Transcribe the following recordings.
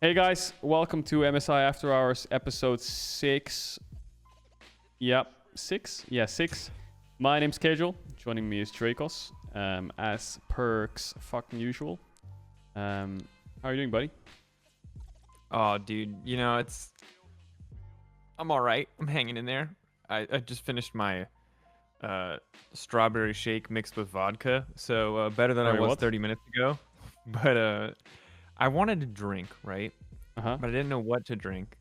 Hey guys, welcome to MSI After Hours episode 6. Yep, 6? Yeah, 6. My name's Caedrel. Joining me is Drakos. As perks fucking usual. How are you doing, buddy? Oh, dude, I'm all right. I'm hanging in there. I just finished my strawberry shake mixed with vodka, so better than I was 30 minutes ago. But I wanted to drink, right? Uh-huh. But I didn't know what to drink.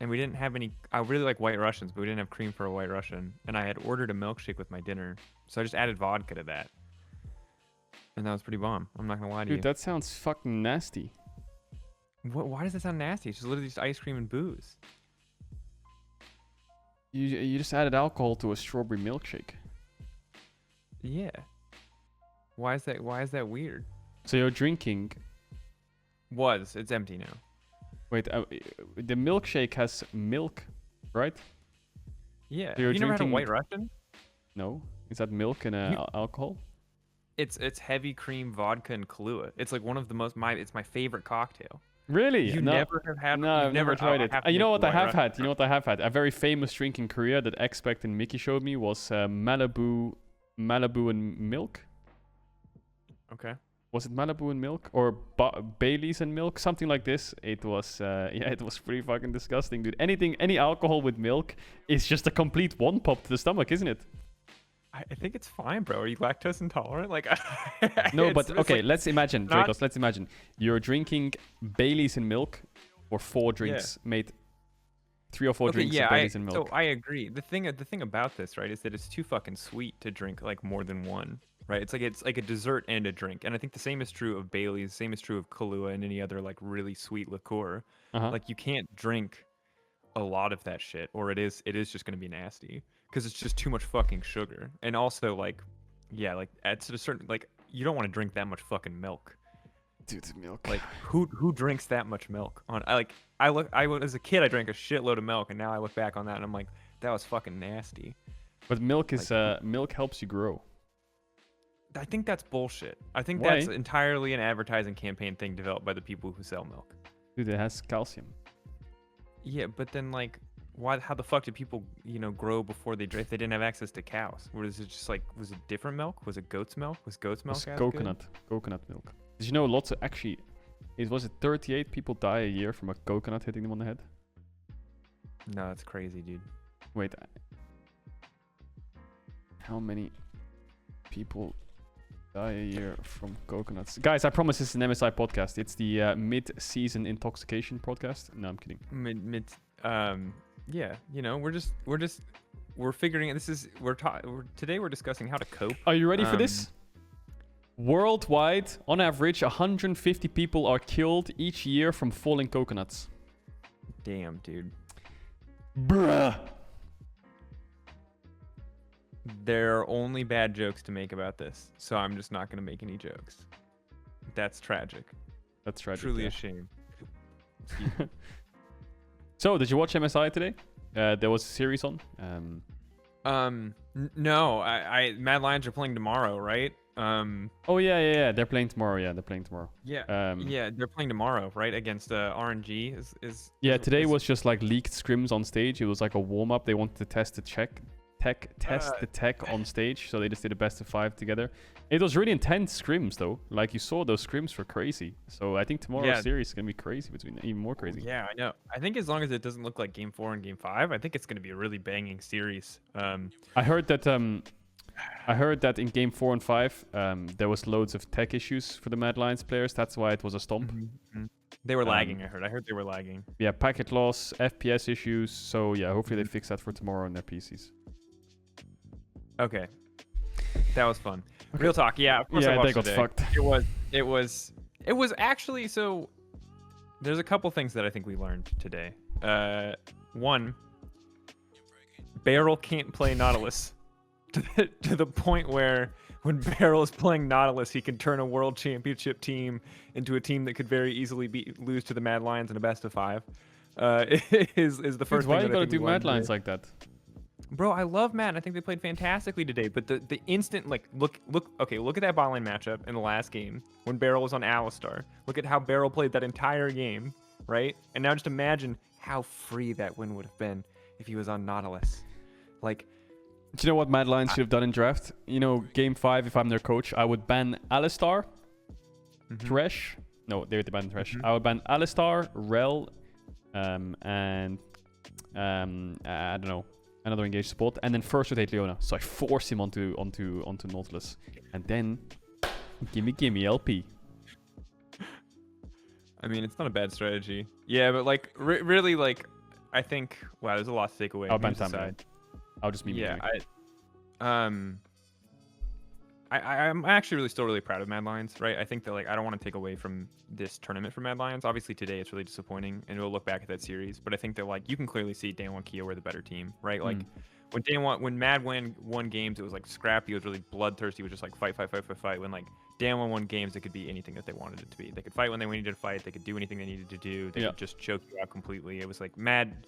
And we didn't have any... I really like White Russians, but we didn't have cream for a White Russian. And I had ordered a milkshake with my dinner, so I just added vodka to that. And that was pretty bomb. I'm not gonna lie to you. Dude, that sounds fucking nasty. Why does that sound nasty? It's just literally just ice cream and booze. You just added alcohol to a strawberry milkshake. Yeah. Why is that weird? So you're drinking... It's empty now. Wait, the milkshake has milk, right? Yeah. So you're you never had a drinking... White Russian? No. Is that milk and alcohol? It's heavy cream vodka and Kahlua. It's like one of the most it's my favorite cocktail. Really? You never have had? No, I've never tried it. You know what I have had? Russian. You know what I have had? A very famous drink in Korea that Expect and Mickey showed me was Malibu and milk. Okay. Was it Malibu and milk or Bailey's and milk? Something like this. It was it was pretty fucking disgusting, dude. Any alcohol with milk is just a complete one pop to the stomach, isn't it? I think it's fine, bro. Are you lactose intolerant? Like, no, but okay. Like, let's imagine, Drakos. Let's imagine you're drinking Bailey's and milk, or 4 drinks made. 3 or 4 drinks of Bailey's and milk. So I agree. The thing about this, right, is that it's too fucking sweet to drink like more than one, right? It's like a dessert and a drink, and I think the same is true of Bailey's. Same is true of Kahlua and any other like really sweet liqueur. Like you can't drink a lot of that shit, or it is just gonna be nasty because it's just too much fucking sugar. And also like, yeah, like at a certain like you don't want to drink that much fucking milk. Dude, milk. Like who drinks that much milk? As a kid I drank a shitload of milk, and now I look back on that and I'm like, that was fucking nasty. But milk is milk helps you grow. I think that's bullshit. I think Why? that's entirely an advertising campaign thing developed by the people who sell milk. Dude, it has calcium. Yeah, but then like how the fuck did people, grow before they drank? They didn't have access to cows. Or was it just like, was it different milk? Was it goat's milk? Was goat's milk? It was coconut milk. Did you know lots of was it 38 people die a year from a coconut hitting them on the head? No, that's crazy, dude. Wait, how many people die a year from coconuts? Guys, I promise this is an MSI podcast. It's the mid-season intoxication podcast. No, I'm kidding. Yeah, we're figuring today we're discussing how to cope. Are you ready for this? Worldwide, on average, 150 people are killed each year from falling coconuts. Damn, dude. Bruh. There are only bad jokes to make about this, so I'm just not going to make any jokes. That's tragic. That's tragic. Truly a shame. So, did you watch MSI today? There was a series on. No. Mad Lions are playing tomorrow, right? Oh yeah. They're playing tomorrow. Yeah, they're playing tomorrow. Yeah. They're playing tomorw, right? Against RNG. Today was just like leaked scrims on stage. It was like a warm up. They wanted to test the tech on stage, so they just did a best of 5 together. It was really intense scrims though. Like you saw, those scrims were crazy. So I think tomorrow's series is gonna be crazy, even more crazy. Yeah, I know. I think as long as it doesn't look like Game 4 and Game 5, I think it's gonna be a really banging series. I heard that in Game 4 and 5, there was loads of tech issues for the Mad Lions players. That's why it was a stomp. Mm-hmm. They were lagging. I heard they were lagging. Yeah, packet loss, FPS issues. So yeah, hopefully they fix that for tomorrow on their PCs. Okay, that was fun. Okay. Real talk, yeah. Of course I watched they got fucked. It was actually so. There's a couple things that I think we learned today. One, Barrel can't play Nautilus to the point where when Barrel is playing Nautilus, he can turn a world championship team into a team that could very easily lose to the Mad Lions in a best of 5. Is the first. Dude, why thing you gotta do Mad Lions like that? Bro, I love Matt. I think they played fantastically today. But the instant, like, look at that bot lane matchup in the last game when Barrel was on Alistar. Look at how Barrel played that entire game. right? And now just imagine how free that win would have been if he was on Nautilus. Like, do you know what Mad Lions should have done in draft? You know, game 5, if I'm their coach, I would ban Alistar, Thresh. No, they would ban Thresh. I would ban Alistar, Rel, and I don't know, another engaged support, and then first rotate Leona. So I force him onto Nautilus, and then gimme LP. I mean, it's not a bad strategy. Yeah, but like really, like I think wow, there's a lot to take away. I'll ban Tam. I'll just meme. Yeah, I'm actually still really proud of Mad Lions, right? I think that like I don't want to take away from this tournament for Mad Lions. Obviously today it's really disappointing, and we'll look back at that series. But I think that like you can clearly see Day1 Kia were the better team, right? Like when Mad won games, it was like scrappy. It was really bloodthirsty. It was just like fight. When like Day1 won games, it could be anything that they wanted it to be. They could fight when they needed to fight. They could do anything they needed to do. They could just choke you out completely. It was like Mad.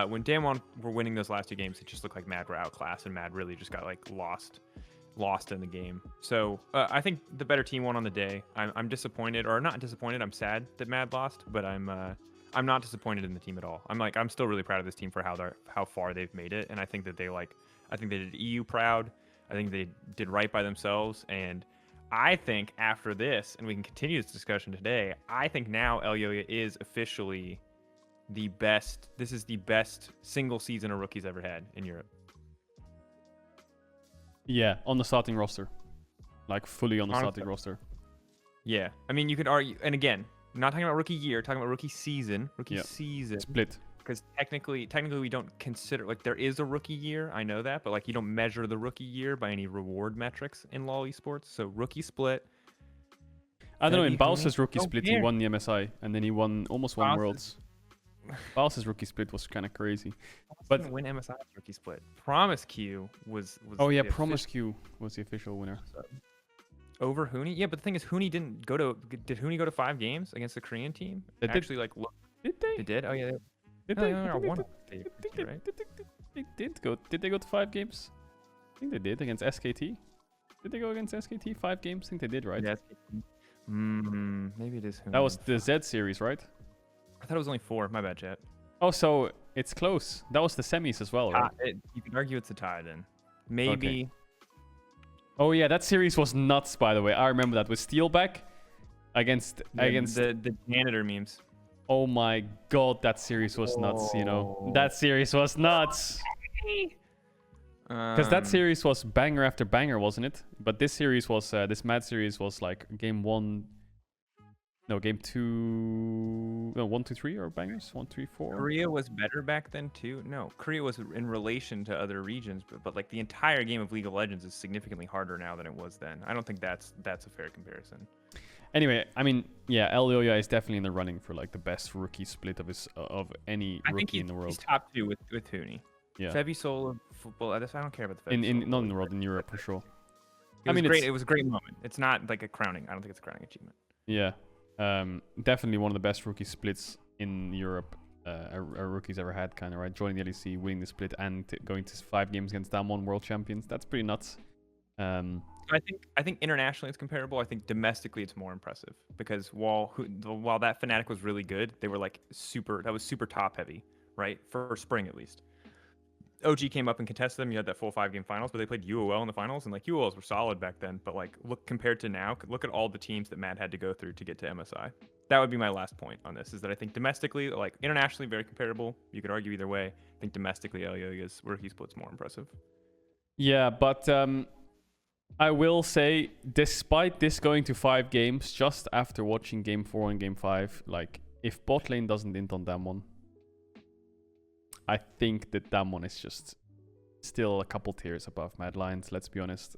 When Day1 were winning those last 2 games, it just looked like Mad were outclassed, and Mad really just got like lost in the game. So I think the better team won on the day. I'm disappointed, or not disappointed. I'm sad that Mad lost, but I'm not disappointed in the team at all. I'm still really proud of this team for how far they've made it, and I think that I think they did EU proud. I think they did right by themselves, and I think after this, and we can continue this discussion today, I think now Elyoya is officially the best. This is the best single season a rookie's ever had in Europe. Yeah, on the starting roster. Like, fully on the starting roster. Yeah. I mean, you could argue, and again, not talking about rookie year, talking about rookie season. Season. Split. Because technically we don't consider, like, there is a rookie year, I know that, but, like, you don't measure the rookie year by any reward metrics in LoL esports. So, rookie split. I don't know, in Bowser's rookie split, he won the MSI, and then he almost won Worlds. Bowser's rookie split was kind of crazy. But win MSI rookie split. Promise Q was oh yeah, Promise Q was the official winner. Over Huni? Yeah, but the thing is, Huni didn't go to. Did Huni go to 5 games against the Korean team? They actually like. Did they? They did. Oh yeah. Did they go to 5 games? I think they did against SKT. Did they go against SKT 5 games? I think they did, right? Yeah. Maybe it is Huni. That was the Z series, right? I thought it was only 4. My bad, chat. Oh, so it's close. That was the semis as well, right? You can argue it's a tie then. Maybe. Okay. Oh yeah, that series was nuts. By the way, I remember that with Steelback against the janitor memes. Oh my god, that series was nuts. You know, that series was nuts. Because that series was banger after banger, wasn't it? But this series was this Mad series was like game 1. No, game 2. No, 1, 2, 3 or bangers. 1, 3, 4. Korea was better back then too. No, Korea was in relation to other regions, but like the entire game of League of Legends is significantly harder now than it was then. I don't think that's a fair comparison. Anyway, I mean, yeah, Elyoya is definitely in the running for like the best rookie split of any rookie in the world. He's top 2 with Huni. Yeah. Febby Soul football. I don't care about the Febby not in the world, in Europe for sure. It was a great moment. It's not like a crowning. I don't think it's a crowning achievement. Yeah. Definitely one of the best rookie splits in Europe a rookie's ever had, kind of, right? Joining the LEC, winning the split, and going to 5 games against Damwon world champions. That's pretty nuts. I think internationally it's comparable. I think domestically it's more impressive because while that Fnatic was really good, they were like super top heavy, right? For spring at least. OG came up and contested them. You had that full 5-game finals, but they played UOL in the finals, and like UOLs were solid back then. But like, look compared to now, look at all the teams that Mad had to go through to get to MSI. That would be my last point on this. Is that I think domestically, like internationally, very comparable. You could argue either way. I think domestically, Elyoya's rookie split's more impressive. Yeah, but I will say, despite this going to 5 games, just after watching Game 4 and Game 5, like if bot lane doesn't int on Damwon, I think that Damwon is just still a couple tiers above Mad Lions, let's be honest.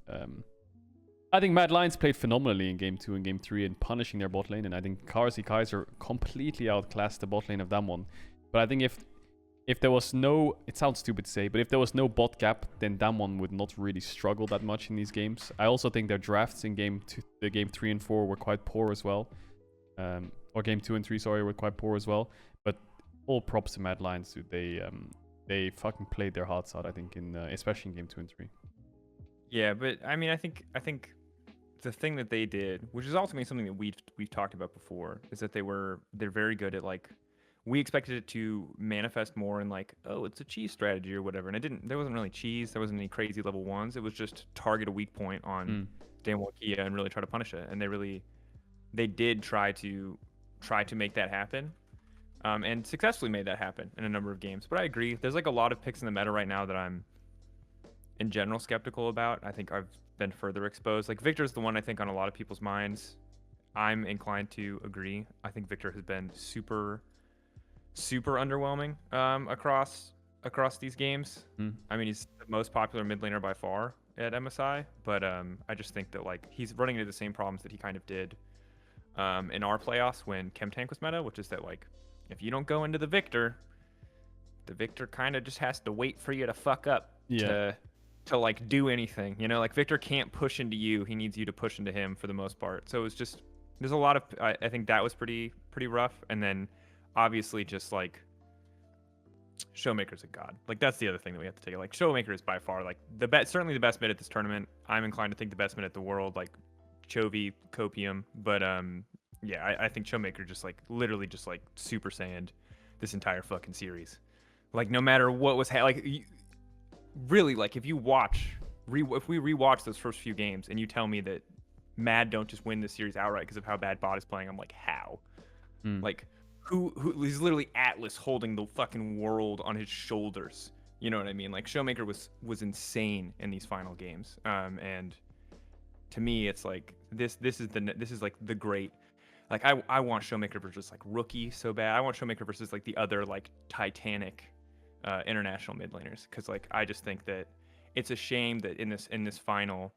I think Mad Lions played phenomenally in Game 2 and Game 3 in punishing their bot lane, and I think Karzi Kaiser completely outclassed the bot lane of Damwon. But I think if there was no, it sounds stupid to say, but if there was no bot gap, then Damwon would not really struggle that much in these games. I also think their drafts in Game 3 and 4 were quite poor as well. Or Game 2 and 3, sorry, were quite poor as well. But all props to Mad Lions, dude. They fucking played their hearts out, I think, in especially in Game 2 and 3. Yeah, but I mean, I think the thing that they did, which is ultimately something that we've talked about before, is that they're very good at like we expected it to manifest more in like, oh, it's a cheese strategy or whatever, and it didn't. There wasn't really cheese. There wasn't any crazy level ones. It was just target a weak point on Dan Walkia and really try to punish it. And they did try to make that happen, and successfully made that happen in a number of games. But I agree. There's like a lot of picks in the meta right now that I'm in general skeptical about. I think I've been further exposed. Like Victor's the one I think on a lot of people's minds. I'm inclined to agree. I think Victor has been super underwhelming across these games. I mean, he's the most popular mid laner by far at MSI, but I just think that like he's running into the same problems that he kind of did in our playoffs when Chemtank was meta, which is that like if you don't go into the Victor kind of just has to wait for you to fuck up to like do anything, you know, like Victor can't push into you, he needs you to push into him for the most part. So it's just there's a lot of I think that was pretty rough. And then obviously just like Showmaker's a god. Like that's the other thing that we have to take. Like Showmaker is by far like certainly the best mid at this tournament. I'm inclined to think the best mid at the world, like Chovy, Copium. But yeah, I think Showmaker just like literally just like Super Saiyan this entire fucking series. Like no matter what was really like if you if we rewatch those first few games and you tell me that Mad don't just win this series outright because of how bad bot is playing, I'm like, how? Like who he's literally Atlas holding the fucking world on his shoulders. You know what I mean? Like Showmaker was insane in these final games. And to me, it's like this is like the great. Like I want Showmaker versus like Rookie so bad. I want Showmaker versus like the other like Titanic international mid laners, because like I just think that it's a shame that in this final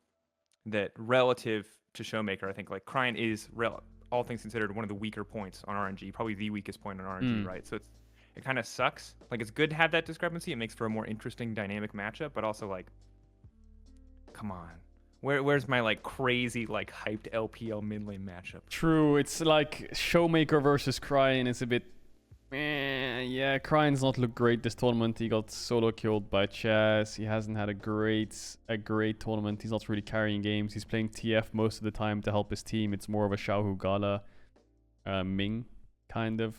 that relative to Showmaker, I think like Cryan is all things considered one of the weaker points on RNG, probably the weakest point on RNG, right? So it kind of sucks. Like it's good to have that discrepancy. It makes for a more interesting dynamic matchup, but also like, come on, where's my like crazy like hyped LPL mid lane matchup? True, it's like Showmaker versus Cryan is a bit. Yeah, Cryan's not looked great this tournament. He got solo killed by Chaz. He hasn't had a great tournament. He's not really carrying games. He's playing TF most of the time to help his team. It's more of a Xiaohu Gala Ming kind of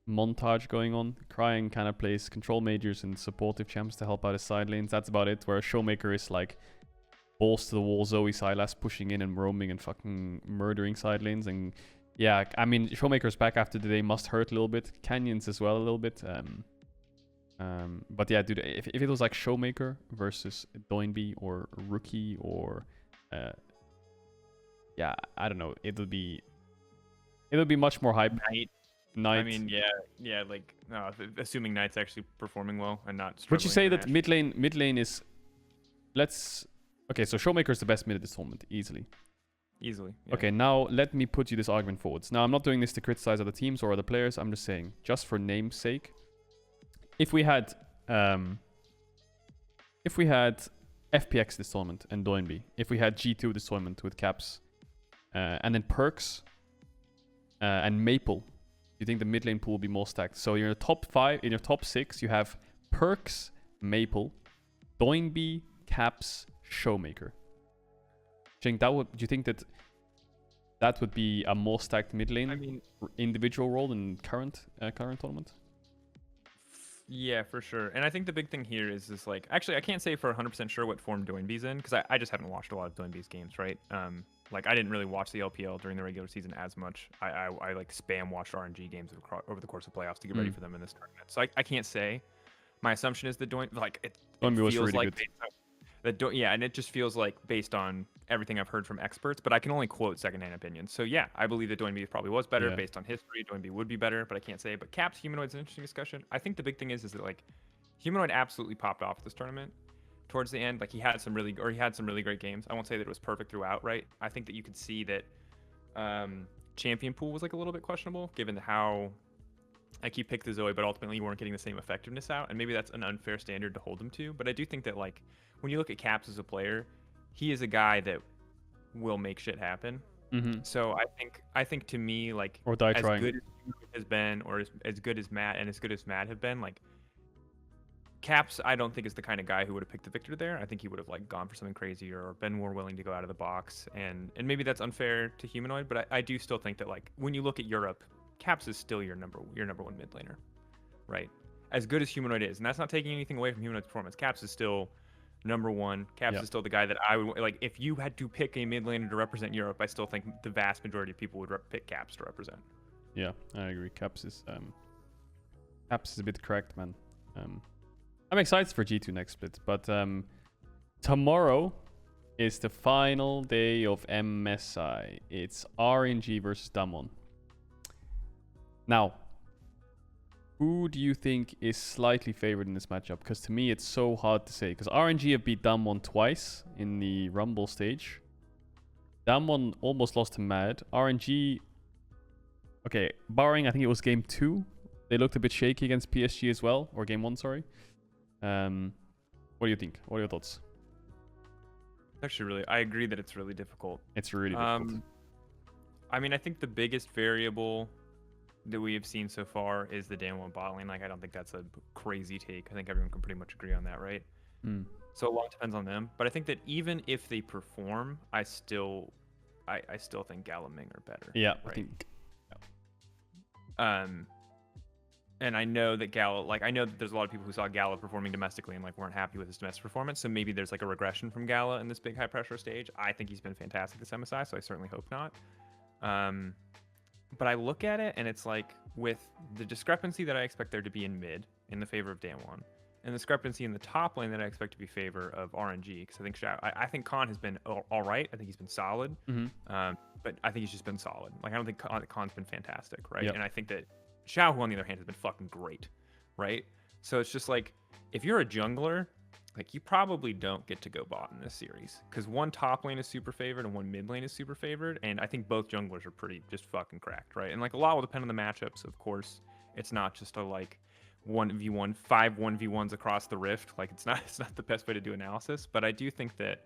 montage going on. Cryan kind of plays control majors and supportive champs to help out his side lanes. That's about it. Whereas Showmaker is like balls to the wall Zoe Silas pushing in and roaming and fucking murdering side lanes. And yeah, I mean, Showmaker's back after the day must hurt a little bit. Canyons as well a little bit. But yeah, dude, if it was like Showmaker versus Doinby or Rookie or yeah, I don't know, it'll be much more hype. Knight. I mean, yeah, like assuming Knight's actually performing well and not. Would you say that mid lane is? Okay, so Showmaker is the best mid at this tournament, easily. Yeah. Okay, now let me put you this argument forwards. Now, I'm not doing this to criticize other teams or other players. I'm just saying, just for name's sake, if we had FPX this tournament and Doinby, if we had G2 this tournament with Caps, and then Perks and Maple, do you think the mid lane pool will be more stacked? So in your top 5, in your top 6, you have Perks, Maple, Doinby, Caps, Showmaker. Do you think that would be a more stacked mid lane individual role in current tournament? Yeah, for sure. And I think the big thing here is like, actually, I can't say for 100% sure what form Doinby's in, because I just haven't watched a lot of Doinby's games, right? Like I didn't really watch the LPL during the regular season as much. I like spam watched RNG games over the course of playoffs to get ready for them in this tournament. So I can't say. My assumption is that Doinby was really like good. And it just feels like based on everything I've heard from experts, but I can only quote secondhand opinions. So yeah, I believe that Doinby probably was better based on history. Doinby would be better, but I can't say. But Caps, Humanoid's an interesting discussion. I think the big thing is that like Humanoid absolutely popped off this tournament towards the end. Like he had some really great games. I won't say that it was perfect throughout, right? I think that you could see that champion pool was like a little bit questionable given how I keep pick the Zoe, but ultimately you weren't getting the same effectiveness out, and maybe that's an unfair standard to hold him to. But I do think that like when you look at Caps as a player, he is a guy that will make shit happen. So I think to me, like, or die as trying. Good as has been, or as good as Matt have been, like Caps, I don't think is the kind of guy who would have picked the Victor there. I think he would have like gone for something crazier or been more willing to go out of the box. And maybe that's unfair to Humanoid, but I do still think that like when you look at Europe, Caps is still your number one mid laner, right? As good as Humanoid is, and that's not taking anything away from Humanoid's performance. Caps is still number one. Caps is still the guy that I would like. If you had to pick a mid laner to represent Europe, I still think the vast majority of people would pick Caps to represent. Yeah, I agree. Caps is a bit cracked, man. I'm excited for G2 next split, but tomorrow is the final day of MSI. It's RNG versus Damwon. Now, who do you think is slightly favored in this matchup? Because to me, it's so hard to say. Because RNG have beat Damwon twice in the Rumble stage. Damwon almost lost to Mad. RNG, okay, barring I think it was game 2, they looked a bit shaky against PSG as well, or game 1, sorry. What do you think? What are your thoughts? Actually, really, I agree that it's really difficult. It's really difficult. I mean, I think the biggest variable that we have seen so far is the Damwon bot lane. Like, I don't think that's a crazy take. I think everyone can pretty much agree on that, right? So a lot depends on them. But I think that even if they perform, I still think Gala Ming are better. Yeah, right? I think. Yeah. And I know that Gala, like, I know that there's a lot of people who saw Gala performing domestically and like weren't happy with his domestic performance. So maybe there's like a regression from Gala in this big high pressure stage. I think he's been fantastic this MSI, so I certainly hope not. But I look at it and it's like with the discrepancy that I expect there to be in mid in the favor of Damwon, and the discrepancy in the top lane that I expect to be favor of RNG, because I think I think Khan has been all right. I think he's been solid, but I think he's just been solid. Like I don't think Khan's been fantastic, right? Yep. And I think that Xiao, who on the other hand has been fucking great, right? So it's just like if you're a jungler, like you probably don't get to go bot in this series because one top lane is super favored and one mid lane is super favored, and I think both junglers are pretty just fucking cracked, right? And like a lot will depend on the matchups, of course. It's not just a like 1v1, 5 1v1s across the rift. Like it's not the best way to do analysis, but I do think that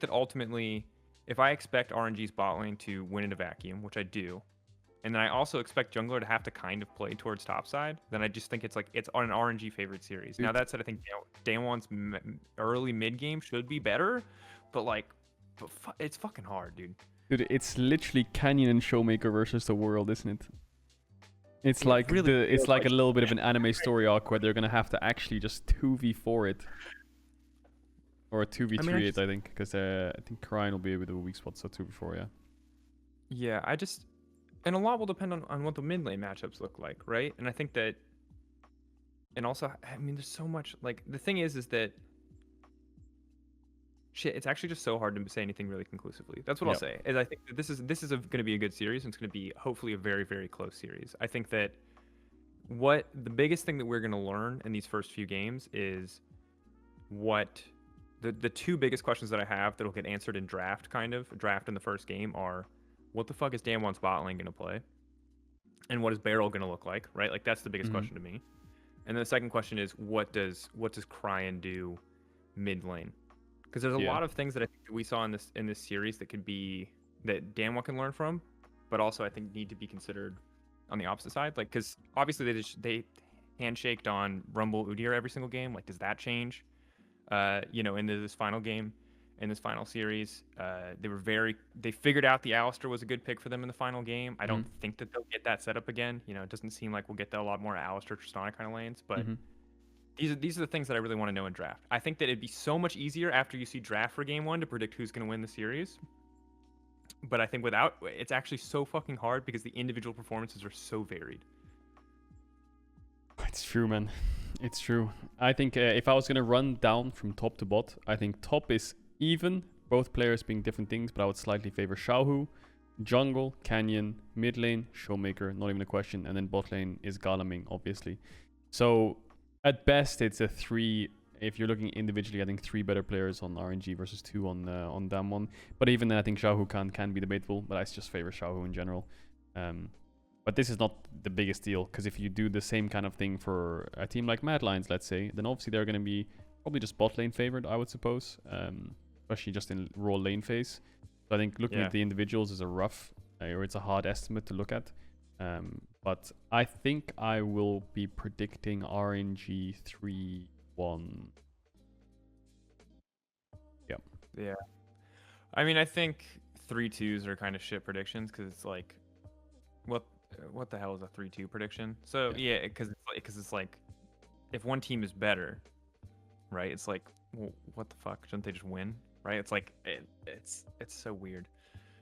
ultimately, if I expect RNG's bot lane to win in a vacuum, which I do, and then I also expect jungler to have to kind of play towards topside, then I just think it's on an RNG favorite series. Now that said, I think Damwon's early mid game should be better, but it's fucking hard, dude. Dude, it's literally Canyon and Showmaker versus the world, isn't it? It's like really it's like a little bit of an anime story arc where they're gonna have to actually just 2v4 it. Or 2v3 it, I think, because I think Krine will be a bit of a weak spot, so 2v4, yeah. Yeah, and a lot will depend on what the mid lane matchups look like, right? And I think that, and also, I mean, there's so much, like, the thing is that, shit, it's actually just so hard to say anything really conclusively. That's what I'll say, is I think that this is going to be a good series, and it's going to be, hopefully, a very, very close series. I think that the biggest thing that we're going to learn in these first few games is what the two biggest questions that I have that will get answered in draft in the first game are, what the fuck is Damwon's bot lane going to play? And what is Barrel going to look like, right? Like, that's the biggest question to me. And then the second question is, what does Cryan do mid lane? Because there's a lot of things that I think that we saw in this series that Damwon can learn from, but also I think need to be considered on the opposite side. Like, because obviously they handshaked on Rumble Udyr every single game. Like, does that change? Into this final game. In this final series, they figured out the Alistar was a good pick for them in the final game. I don't think that they'll get that set up again. You know, it doesn't seem like we'll get a lot more Alistar Tristana kind of lanes, but these are the things that I really want to know in draft. I think that it'd be so much easier after you see draft for game 1 to predict who's going to win the series. But I think it's actually so fucking hard because the individual performances are so varied. It's true, man. It's true. I think if I was going to run down from top to bot, I think top is even, both players being different things, but I would slightly favor Xiaohu. Jungle, Canyon, mid lane, Showmaker, not even a question, and then bot lane is Gala Ming, obviously. So at best, it's a 3. If you're looking individually, I think 3 better players on RNG versus 2 on Damwon. But even then, I think Xiaohu can be debatable, but I just favor Xiaohu in general. But this is not the biggest deal, because if you do the same kind of thing for a team like Mad Lions, let's say, then obviously they're going to be probably just bot lane favored, I would suppose, especially just in raw lane phase. So I think looking at the individuals is it's a hard estimate to look at. But I think I will be predicting RNG 3 1. Yeah. Yeah. I mean, I think 3-2s are kind of shit predictions because it's like, what the hell is a 3-2 prediction? So yeah, because it's like, if one team is better, right? It's like, well, what the fuck? Shouldn't they just win? Right? It's like it's so weird.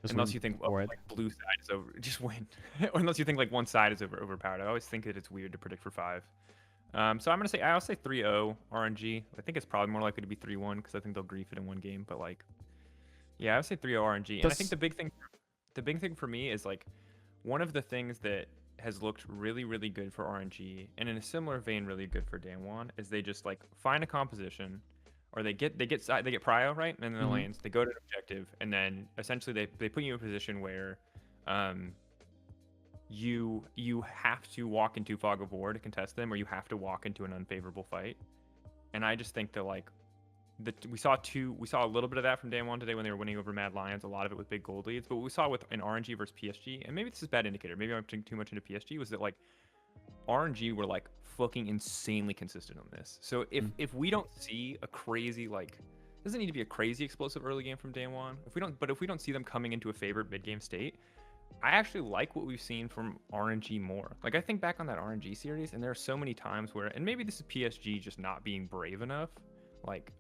Just Unless win you think for it. like blue side is over, just win. Or unless you think like one side is overpowered. I always think that it's weird to predict for 5. So I'll say 3-0 RNG. I think it's probably more likely to be 3-1 because I think they'll grief it in one game. But like, yeah, I would say 3-0 RNG. And I think the big thing for me is like, one of the things that has looked really, really good for RNG, and in a similar vein, really good for Danwon, is they just like find a composition, or they get prio right, and then the lanes, they go to an objective, and then essentially they put you in a position where, you have to walk into fog of war to contest them, or you have to walk into an unfavorable fight, and I just think that like. We saw a little bit of that from day one today when they were winning over Mad Lions, a lot of it with big gold leads. But what we saw with an RNG versus PSG, and maybe this is a bad indicator, maybe I'm putting too much into PSG, was that like RNG were like fucking insanely consistent on this. So if we don't see a crazy like, it doesn't need to be a crazy explosive early game from day one. If we don't see them coming into a favored mid game state, I actually like what we've seen from RNG more. Like I think back on that RNG series, and there are so many times where, and maybe this is PSG just not being brave enough, like.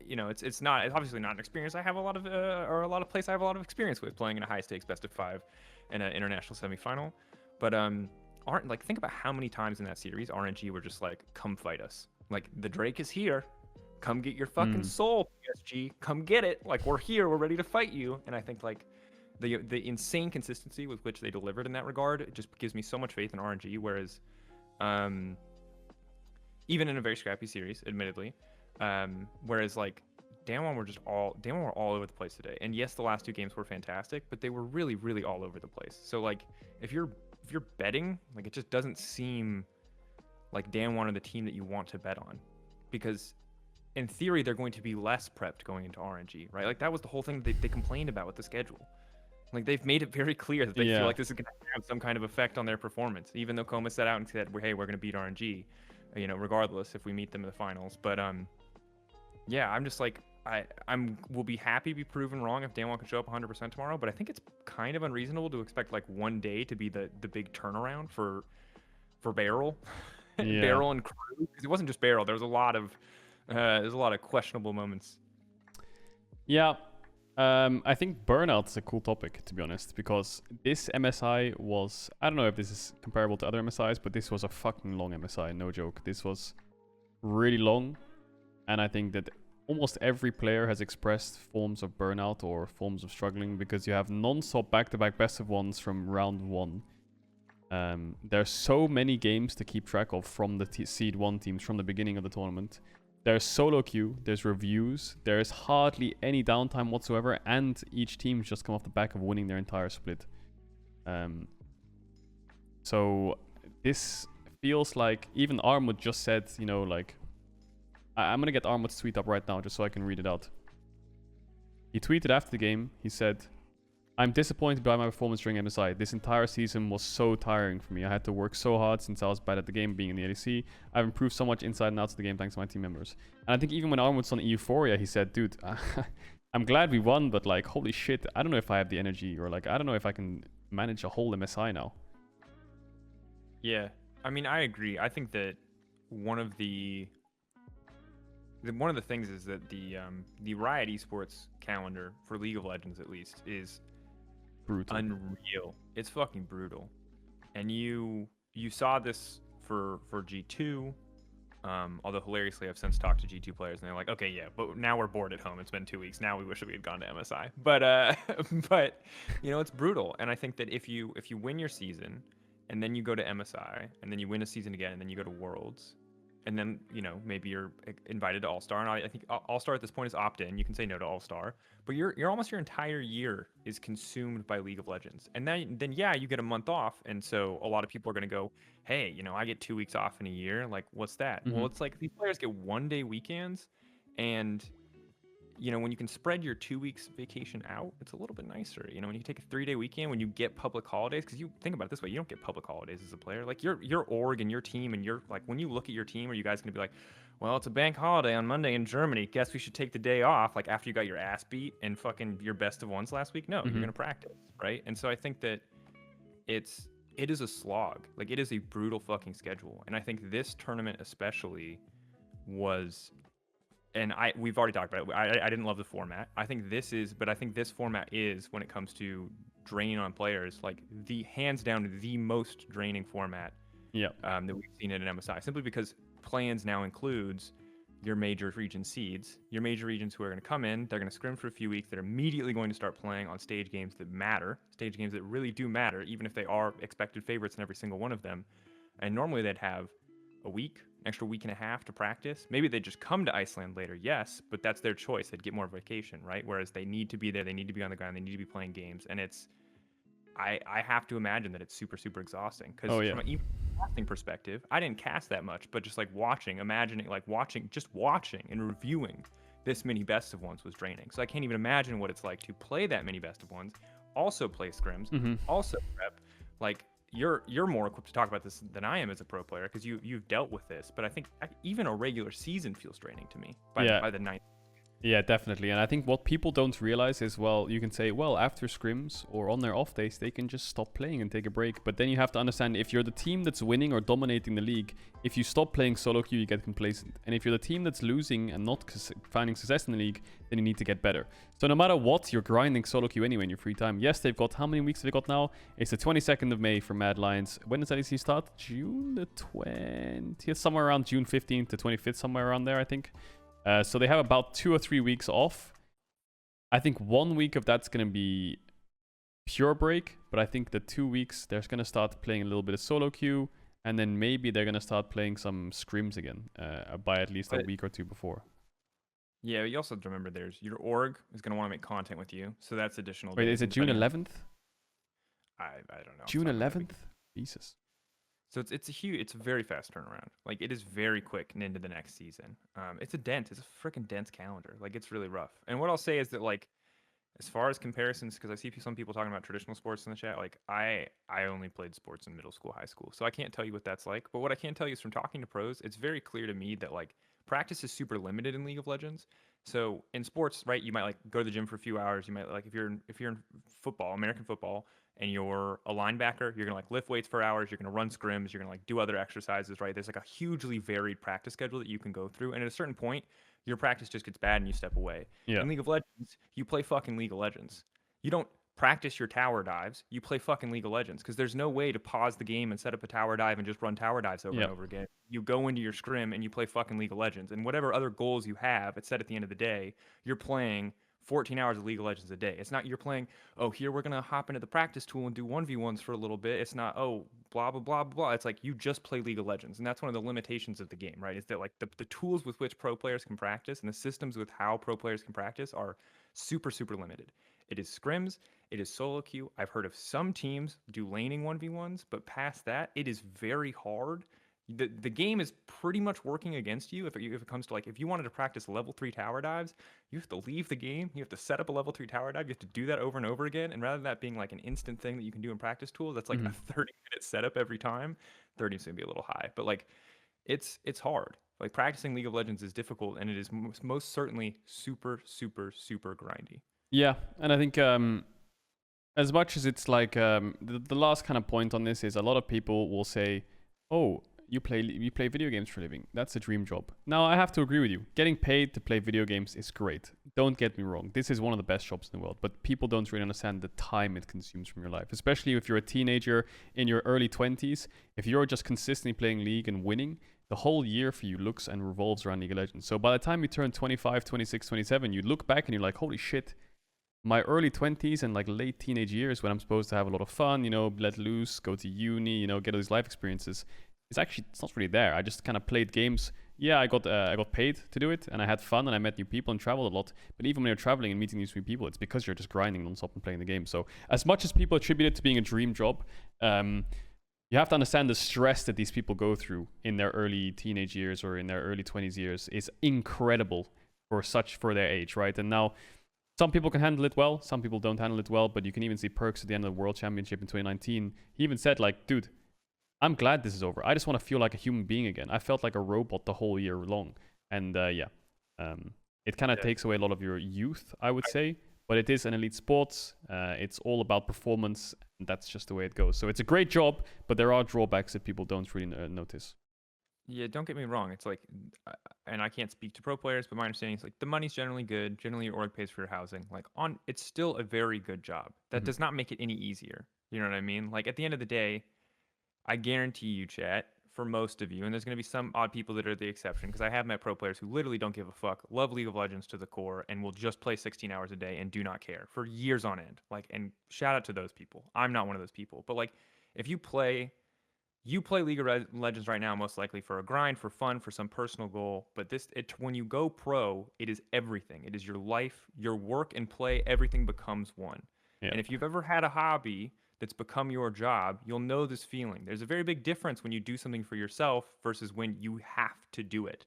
You know, it's obviously not an experience I have a lot of plays I have a lot of experience with playing in a high stakes best of 5 in an international semifinal. But like think about how many times in that series RNG were just like, come fight us. Like the Drake is here. Come get your fucking soul, PSG. Come get it. Like we're here, we're ready to fight you. And I think like the insane consistency with which they delivered in that regard, it just gives me so much faith in RNG. Whereas even in a very scrappy series, admittedly. Whereas like Damwon were all over the place today. And yes, the last 2 games were fantastic, but they were really, really all over the place. So like if you're betting, like it just doesn't seem like Damwon are the team that you want to bet on. Because in theory, they're going to be less prepped going into RNG, right? Like that was the whole thing they complained about with the schedule. Like they've made it very clear that they feel like this is going to have some kind of effect on their performance, even though Coma set out and said, hey, we're going to beat RNG, you know, regardless if we meet them in the finals. But yeah, I'm just like, will be happy to be proven wrong if Danwon can show up 100% tomorrow, but I think it's kind of unreasonable to expect like one day to be the big turnaround for Barrel, Barrel and crew, because it wasn't just Barrel. There was a lot of questionable moments. Yeah, I think Burnout is a cool topic, to be honest, because this MSI was, I don't know if this is comparable to other MSIs, but this was a fucking long MSI, no joke. This was really long. And I think that almost every player has expressed forms of burnout or forms of struggling because you have non-stop back-to-back best of ones from round 1. There's so many games to keep track of from the Seed 1 teams from the beginning of the tournament. There's solo queue, there's reviews, there's hardly any downtime whatsoever, and each team's just come off the back of winning their entire split. So this feels like, even Armwood just said, you know, like, I'm going to get Armwood's tweet up right now just so I can read it out. He tweeted after the game, he said, I'm disappointed by my performance during MSI. This entire season was so tiring for me. I had to work so hard since I was bad at the game being in the ADC. I've improved so much inside and out of the game thanks to my team members. And I think even when Armwood's on Euphoria, he said, dude, I'm glad we won, but like, holy shit, I don't know if I have the energy, or like, I don't know if I can manage a whole MSI now. Yeah, I mean, I agree. I think that one of the things is that the Riot Esports calendar for League of Legends, at least, is brutal. Unreal. It's fucking brutal. And you saw this for G2, although hilariously I've since talked to G2 players and they're like, okay, yeah, but now we're bored at home. It's been 2 weeks. Now we wish we had gone to MSI. But you know, it's brutal. And I think that if you win your season and then you go to MSI and then you win a season again and then you go to Worlds, and then, you know, maybe you're invited to All-Star. And I think All-Star at this point is opt-in. You can say no to All-Star. But you're almost your entire year is consumed by League of Legends. And then yeah, you get a month off. And so a lot of people are going to go, hey, you know, I get 2 weeks off in a year. Like, what's that? Well, it's like these players get 1-day weekends. And, you know, when you can spread your 2 weeks vacation out, it's a little bit nicer. You know, when you take a 3-day weekend, when you get public holidays, because you think about it this way, you don't get public holidays as a player. Like your org and your team and your, like, when you look at your team, are you guys going to be like, well, it's a bank holiday on Monday in Germany. Guess we should take the day off, like after you got your ass beat and fucking your best of ones last week. No, you're gonna practice, right? And so I think that it is a slog. Like it is a brutal fucking schedule. And I think this tournament especially was, and we've already talked about it. I didn't love the format. I think this format is, when it comes to drain on players, like the hands down the most draining format that we've seen in an MSI. Simply because play-ins now includes your major region seeds, your major regions who are going to come in, they're going to scrim for a few weeks, they're immediately going to start playing on stage games that matter, stage games that really do matter, even if they are expected favorites in every single one of them. And normally they'd have a week, extra week and a half to practice. Maybe they'd just come to Iceland later, yes, but that's their choice. They'd get more vacation, right? Whereas they need to be there, they need to be on the ground, they need to be playing games. And it's, I have to imagine that it's super, super exhausting. Because from an casting perspective, I didn't cast that much, but just like imagining, just watching and reviewing this many best of ones was draining. So I can't even imagine what it's like to play that many best of ones, also play scrims, also prep. Like you're more equipped to talk about this than I am as a pro player because you've dealt with this. But I think even a regular season feels draining to me by the ninth. Yeah, definitely. And I think what people don't realize is, well, you can say, well, after scrims or on their off days, they can just stop playing and take a break. But then you have to understand, if you're the team that's winning or dominating the league, if you stop playing solo queue, you get complacent. And if you're the team that's losing and not finding success in the league, then you need to get better. So no matter what, you're grinding solo queue anyway in your free time. Yes, they've got, how many weeks have they got now? It's the 22nd of May for Mad Lions. When does LEC start? June the 20th, somewhere around June 15th to 25th, somewhere around there, I think. So they have about 2 or 3 weeks off. I think 1 week of that's going to be pure break, but I think the 2 weeks, they're going to start playing a little bit of solo queue, and then maybe they're going to start playing some scrims again by at least a week or two before. Yeah, you also have to remember your org is going to want to make content with you, so that's additional. Wait, is it June 11th? I don't know. June 11th? Jesus. So it's a very fast turnaround. Like it is very quick and into the next season. It's a freaking dense calendar. Like it's really rough. And what I'll say is that like, as far as comparisons, because I see some people talking about traditional sports in the chat. Like I only played sports in middle school, high school, so I can't tell you what that's like. But what I can tell you is from talking to pros, it's very clear to me that like practice is super limited in League of Legends. So in sports, right, you might like go to the gym for a few hours. You might like if you're in football, American football, and you're a linebacker, you're gonna like lift weights for hours, you're gonna run scrims, you're gonna like do other exercises, right? There's like a hugely varied practice schedule that you can go through, and at a certain point, your practice just gets bad and you step away. Yeah. In League of Legends, you play fucking League of Legends. You don't practice your tower dives, you play fucking League of Legends, because there's no way to pause the game and set up a tower dive and just run tower dives over and over again. You go into your scrim and you play fucking League of Legends, and whatever other goals you have, it's set at the end of the day, you're playing 14 hours of League of Legends a day. It's not you're playing, oh, here we're going to hop into the practice tool and do 1v1s for a little bit. It's not, oh, blah, blah, blah, blah. It's like you just play League of Legends. And that's one of the limitations of the game, right? Is that like the tools with which pro players can practice and the systems with how pro players can practice are super, super limited. It is scrims. It is solo queue. I've heard of some teams do laning 1v1s, but past that, it is very hard. The game is pretty much working against you if it comes to like, if you wanted to practice level 3 tower dives, you have to leave the game, you have to set up a level 3 tower dive, you have to do that over and over again, and rather than that being like an instant thing that you can do in practice tools, that's like a 30-minute setup every time. 30 is going to be a little high, but like it's hard. Like practicing League of Legends is difficult, and it is most certainly super, super, super grindy. Yeah, and I think as much as it's like the last kind of point on this is a lot of people will say, oh, you play video games for a living. That's a dream job. Now, I have to agree with you. Getting paid to play video games is great. Don't get me wrong. This is one of the best jobs in the world. But people don't really understand the time it consumes from your life. Especially if you're a teenager in your early 20s. If you're just consistently playing League and winning, the whole year for you looks and revolves around League of Legends. So by the time you turn 25, 26, 27, you look back and you're like, holy shit. My early 20s and like late teenage years when I'm supposed to have a lot of fun, let loose, go to uni, get all these life experiences. It's not really there. I just kind of played games. Yeah, I got paid to do it, and I had fun, and I met new people and traveled a lot. But even when you're traveling and meeting these new people, it's because you're just grinding nonstop and playing the game. So as much as people attribute it to being a dream job, you have to understand the stress that these people go through in their early teenage years or in their early 20s years is incredible for their age, right? And now some people can handle it well, some people don't handle it well, but you can even see Perks at the end of the World Championship in 2019. He even said, like, dude, I'm glad this is over. I just want to feel like a human being again. I felt like a robot the whole year long, and it kind of takes away a lot of your youth, I would say. But it is an elite sports. It's all about performance, and that's just the way it goes. So it's a great job, but there are drawbacks that people don't really notice. Yeah, don't get me wrong. It's like, and I can't speak to pro players, but my understanding is like the money's generally good. Generally, your org pays for your housing. Like it's still a very good job. That does not make it any easier. You know what I mean? Like at the end of the day, I guarantee you, chat, for most of you, and there's going to be some odd people that are the exception, because I have met pro players who literally don't give a fuck, love League of Legends to the core, and will just play 16 hours a day and do not care for years on end. Like, and shout out to those people. I'm not one of those people, but like, if you play League of Legends right now, most likely for a grind, for fun, for some personal goal. But when you go pro, it is everything. It is your life, your work and play. Everything becomes one. Yeah. And if you've ever had a hobby that's become your job, you'll know this feeling. There's a very big difference when you do something for yourself versus when you have to do it.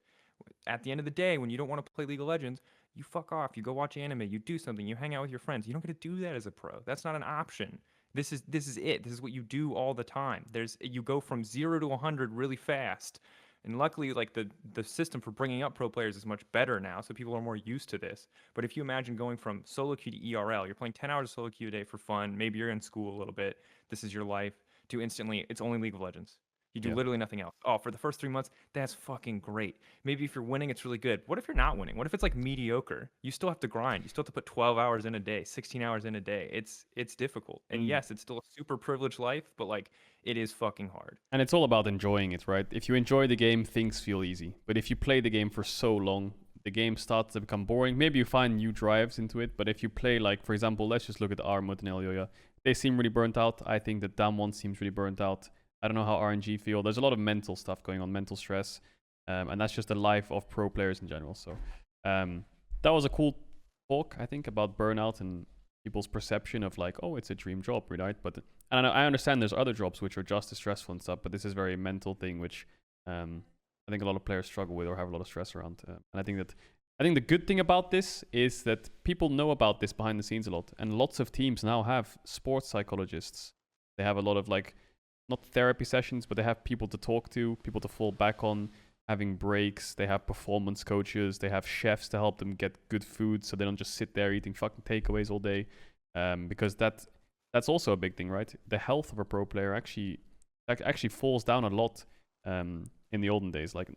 At the end of the day, when you don't want to play League of Legends, you fuck off. You go watch anime. You do something. You hang out with your friends. You don't get to do that as a pro. That's not an option. This is it. This is what you do all the time. You go from 0 to 100 really fast. And luckily, like the system for bringing up pro players is much better now, so people are more used to this. But if you imagine going from solo queue to ERL, you're playing 10 hours of solo queue a day for fun. Maybe you're in school a little bit. This is your life. To instantly, it's only League of Legends. You do literally nothing else. Oh, for the first 3 months, that's fucking great. Maybe if you're winning, it's really good. What if you're not winning? What if it's like mediocre? You still have to grind. You still have to put 12 hours in a day, 16 hours in a day. It's difficult. And yes, it's still a super privileged life, but like it is fucking hard. And it's all about enjoying it, right? If you enjoy the game, things feel easy. But if you play the game for so long, the game starts to become boring. Maybe you find new drives into it, but if you play, like, for example, let's just look at Armut and Elyoya. They seem really burnt out. I think that Damwon seems really burnt out. I don't know how RNG feel. There's a lot of mental stuff going on, mental stress. And that's just the life of pro players in general. So that was a cool talk, I think, about burnout and people's perception of like, oh, it's a dream job, right? But and I understand there's other jobs which are just as stressful and stuff, but this is a very mental thing, which I think a lot of players struggle with or have a lot of stress around. And I think the good thing about this is that people know about this behind the scenes a lot. And lots of teams now have sports psychologists. They have a lot of like, not therapy sessions, but they have people to talk to, people to fall back on, having breaks. They have performance coaches. They have chefs to help them get good food so they don't just sit there eating fucking takeaways all day. Because that's also a big thing, right? The health of a pro player actually falls down a lot in the olden days, like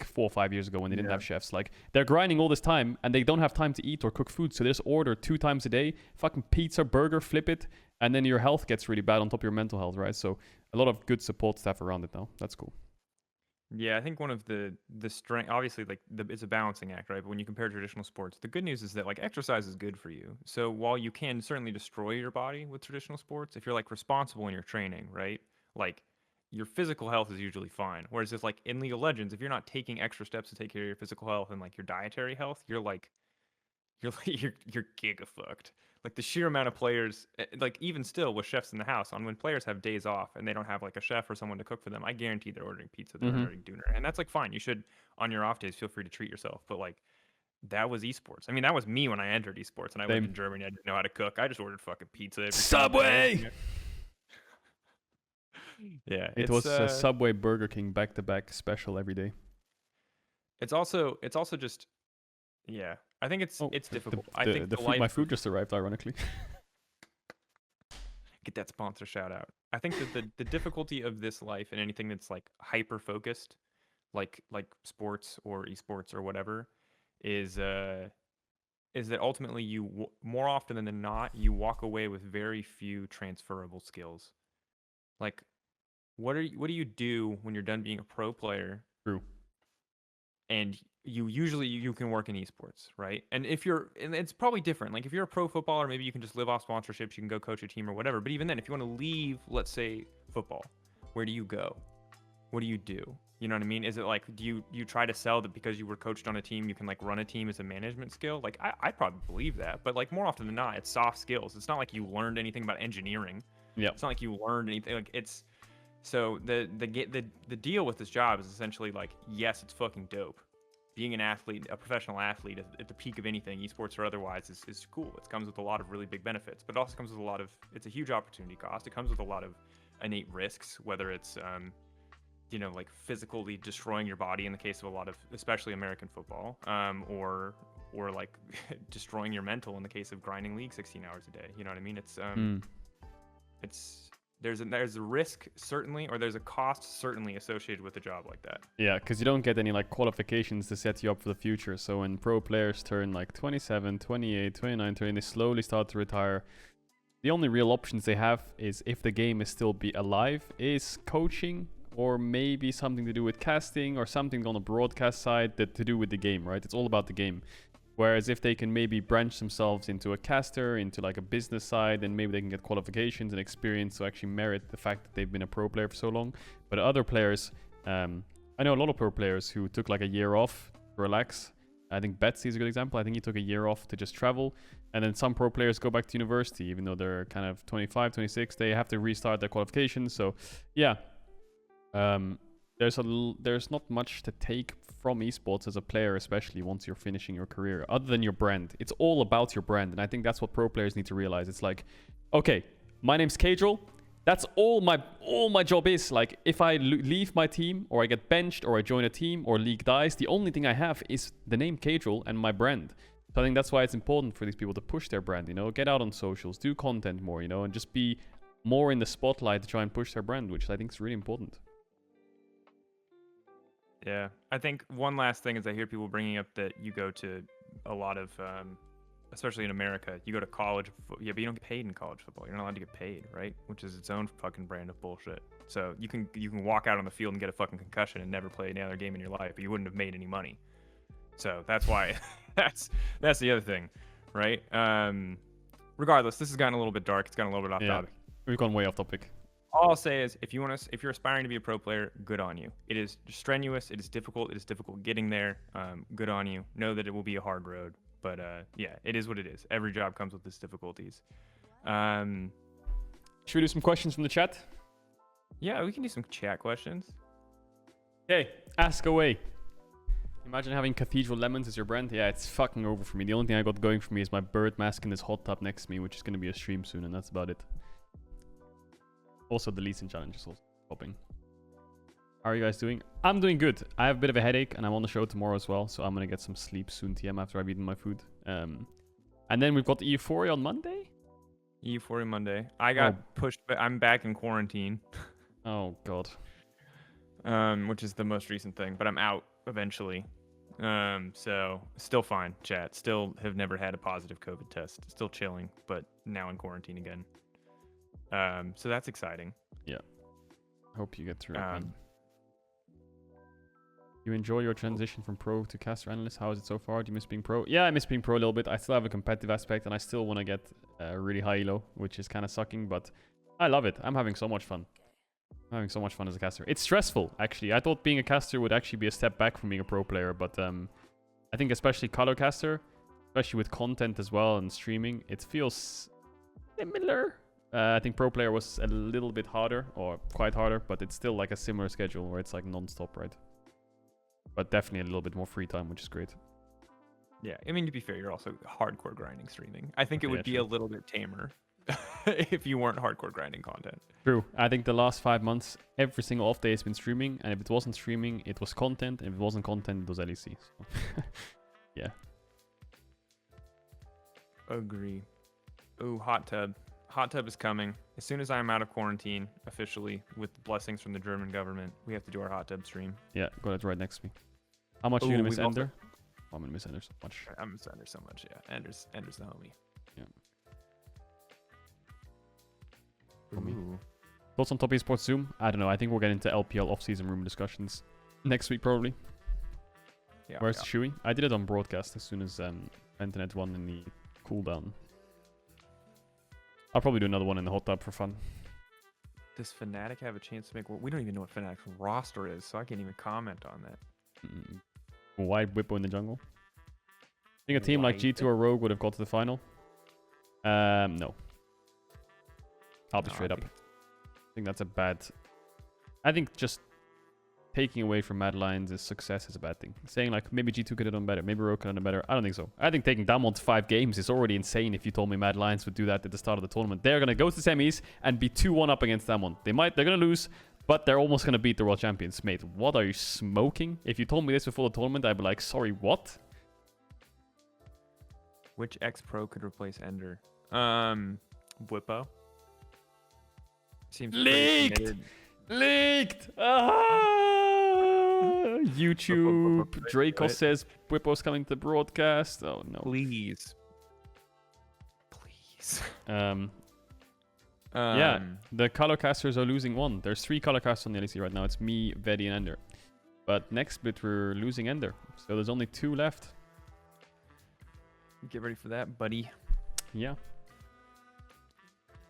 4 or 5 years ago when they didn't have chefs. Like, they're grinding all this time and they don't have time to eat or cook food, so they just order 2 times a day, fucking pizza, burger, flip it, and then your health gets really bad on top of your mental health, right? So a lot of good support staff around it now. That's cool. Yeah, I think one of the strength, obviously, like it's a balancing act, right? But when you compare traditional sports, the good news is that like exercise is good for you. So while you can certainly destroy your body with traditional sports, if you're like responsible in your training, right? Like your physical health is usually fine. Whereas if like in League of Legends, if you're not taking extra steps to take care of your physical health and like your dietary health, you're giga fucked. Like the sheer amount of players, like even still with chefs in the house, on when players have days off and they don't have like a chef or someone to cook for them, I guarantee they're ordering pizza, they're ordering dinner, and that's like fine. You should on your off days feel free to treat yourself, but like that was esports. I mean, that was me when I entered esports and I lived in Germany. I didn't know how to cook. I just ordered fucking pizza. Every Subway. Yeah, it was Subway, Burger King back to back special every day. It's also just. Yeah, I think it's difficult. I think my food just arrived, ironically. Get that sponsor shout out. I think that the difficulty of this life and anything that's like hyper focused, like sports or esports or whatever, is that ultimately you more often than not you walk away with very few transferable skills. Like, what do you do when you're done being a pro player? True. And you can work in esports, right? And it's probably different. Like if you're a pro footballer, maybe you can just live off sponsorships, you can go coach a team or whatever. But even then, if you want to leave, let's say football, where do you go? What do you do? You know what I mean? Is it like, do you try to sell that because you were coached on a team, you can like run a team as a management skill? Like I probably believe that, but like more often than not, it's soft skills. It's not like you learned anything about engineering. Yeah. It's not like you learned anything. Like it's, so the deal with this job is essentially like, yes, it's fucking dope. Being an athlete, a professional athlete at the peak of anything, esports or otherwise, is cool. It comes with a lot of really big benefits, but it also comes with it's a huge opportunity cost. It comes with a lot of innate risks, whether it's like physically destroying your body in the case of a lot of, especially American football, or like destroying your mental in the case of grinding league 16 hours a day. You know what I mean? It's there's a risk certainly, or there's a cost certainly associated with a job like that. Yeah, because you don't get any like qualifications to set you up for the future. So when pro players turn like 27, 28, 29, 30, they slowly start to retire. The only real options they have is, if the game is still be alive, is coaching, or maybe something to do with casting, or something on the broadcast side that to do with the game, right? It's all about the game. Whereas if they can maybe branch themselves into a caster, into like a business side, then maybe they can get qualifications and experience to actually merit the fact that they've been a pro player for so long. But other players, I know a lot of pro players who took like a year off to relax. I think Betsy is a good example. I think he took a year off to just travel. And then some pro players go back to university, even though they're kind of 25, 26. They have to restart their qualifications. So yeah, there's not much to take from esports as a player, especially once you're finishing your career, other than your brand. It's all about your brand, and I think that's what pro players need to realize. It's like, okay, my name's Caedrel. That's all my job is. Like, if I leave my team, or I get benched, or I join a team, or league dies, the only thing I have is the name Caedrel and my brand. So I think that's why it's important for these people to push their brand, get out on socials, do content more, and just be more in the spotlight to try and push their brand, which I think is really important. Yeah, I think one last thing is I hear people bringing up that you go to a lot of, especially in America, you go to college, but you don't get paid in college football. You're not allowed to get paid, right? Which is its own fucking brand of bullshit. So you can walk out on the field and get a fucking concussion and never play another game in your life, but you wouldn't have made any money. So that's why that's the other thing, right? Regardless, this has gotten a little bit dark. It's gotten a little bit off topic. We've gone way off topic. All I'll say is, if you're aspiring to be a pro player, good on you. It is strenuous. It is difficult. It is difficult getting there. Good on you. Know that it will be a hard road, but yeah, it is what it is. Every job comes with its difficulties. Should we do some questions from the chat? Yeah, we can do some chat questions. Okay, ask away. Imagine having Cathedral Lemons as your brand. Yeah, it's fucking over for me. The only thing I got going for me is my bird mask in this hot tub next to me, which is going to be a stream soon, and that's about it. Also, the Leeson challenge is also popping. How are you guys doing? I'm doing good. I have a bit of a headache, and I'm on the show tomorrow as well, so I'm going to get some sleep soon, TM, after I've eaten my food. And then we've got the Euphoria on Monday? Euphoria Monday. I got pushed, but I'm back in quarantine. Oh, God. Which is the most recent thing, but I'm out eventually. So still fine, chat. Still have never had a positive COVID test. Still chilling, but now in quarantine again. So that's exciting. Yeah. Hope you get through it. You enjoy your transition from pro to caster analyst? How is it so far? Do you miss being pro? Yeah, I miss being pro a little bit. I still have a competitive aspect, and I still want to get really high elo, which is kind of sucking, but I love it. I'm having so much fun. I'm having so much fun as a caster. It's stressful, actually. I thought being a caster would actually be a step back from being a pro player, but I think especially color caster, especially with content as well and streaming, it feels similar. I think pro player was a little bit harder, or quite harder, but it's still like a similar schedule where it's like non-stop, right? But definitely a little bit more free time, which is great. Yeah, I mean, to be fair, you're also hardcore grinding streaming. I think it would be a little bit tamer if you weren't hardcore grinding content. True. I think the last 5 months, every single off day has been streaming, and if it wasn't streaming, it was content, and if it wasn't content, it was LEC. So. Yeah. Agree. Ooh, hot tub. Hot tub is coming. As soon as I'm out of quarantine, officially, with blessings from the German government, we have to do our hot tub stream. Yeah, go ahead right next to me. How much are you going to miss Ender? I'm going to miss Ender so much. I'm going to miss Ender so much, yeah. Ender's the homie. Yeah. Thoughts on Top Esports Zoom? I don't know. I think we'll get into LPL off-season room discussions next week, probably. Yeah, Where's Shui? I did it on broadcast as soon as Internet won in the cooldown. I'll probably do another one in the hot tub for fun. Does Fnatic have a chance to make... We don't even know what Fnatic's roster is, so I can't even comment on that. Why Whippo in the jungle? I think a team like G2 or Rogue would have got to the final. No. I'll be straight up. I think that's a bad... I think just taking away from Mad Lions' success is a bad thing. Saying like maybe G2 could have done better, maybe Rogue could have done better. I don't think so. I think taking Damon's 5 games is already insane. If you told me Mad Lions would do that at the start of the tournament, they're gonna go to the semis and be 2-1 up against Damon. They're gonna lose, but they're almost gonna beat the world champions. Mate, what are you smoking? If you told me this before the tournament, I'd be like, sorry, what? Which X-Pro could replace Ender? Whippo. Seems Leaked! YouTube. Drakos says Whippo's coming to the broadcast. Oh no. Please. Yeah, the color casters are losing one. There's 3 color casters on the LEC right now. It's me, Vedi, and Ender. But next split we're losing Ender. So there's only 2 left. Get ready for that, buddy. Yeah.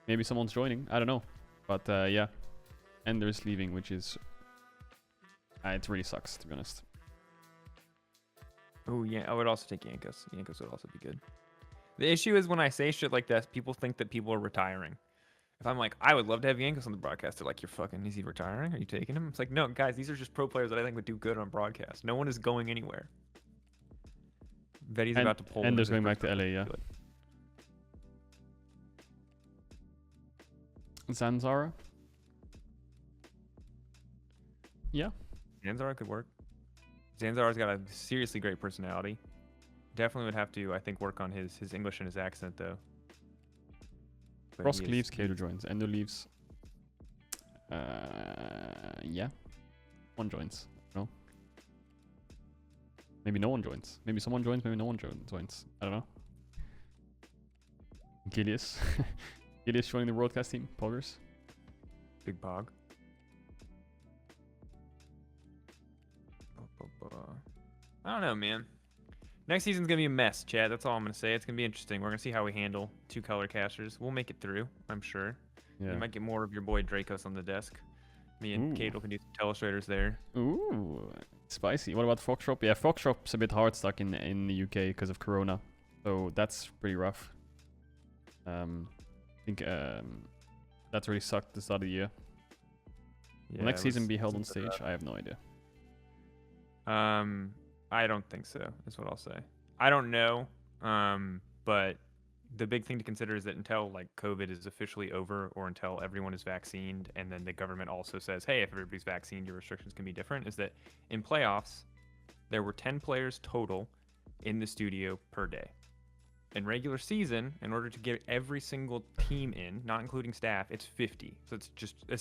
Maybe someone's joining. I don't know. But yeah. Ender's leaving, which is... it really sucks, to be honest. Oh, yeah. I would also take Yankos. Yankos would also be good. The issue is when I say shit like this, people think that people are retiring. If I'm like, I would love to have Yankos on the broadcast, they're like, you're fucking, is he retiring? Are you taking him? It's like, no, guys, these are just pro players that I think would do good on broadcast. No one is going anywhere. Vedi's about to pull. Ender's going back to LA, yeah. Zanzara? Yeah. Zanzara could work. Zanzara's got a seriously great personality. Definitely would have to, I think, work on his English and his accent, though. Frosk leaves, Caedrel joins. Ender leaves. Yeah. One joins. No. Maybe no one joins. Maybe someone joins, maybe no one joins. I don't know. Gilius. Gilius joining the broadcast team. Poggers. Big Pog. I don't know, man. Next season's going to be a mess, Chad. That's all I'm going to say. It's going to be interesting. We're going to see how we handle 2 color casters. We'll make it through, I'm sure. Yeah. You might get more of your boy Drakos on the desk. Me and Caedrel can do some telestrators there. Ooh, spicy. What about Foxshop? Yeah, Foxshop's a bit hard stuck in the UK because of Corona. So that's pretty rough. I think that's really sucked the start of the year. Yeah, will next season be held on stage? I have no idea. I don't think so, is what I'll say. I don't know, but the big thing to consider is that until like COVID is officially over or until everyone is vaccinated and then the government also says, hey, if everybody's vaccinated, your restrictions can be different, is that in playoffs, there were 10 players total in the studio per day. In regular season, in order to get every single team in, not including staff, it's 50. So it's just a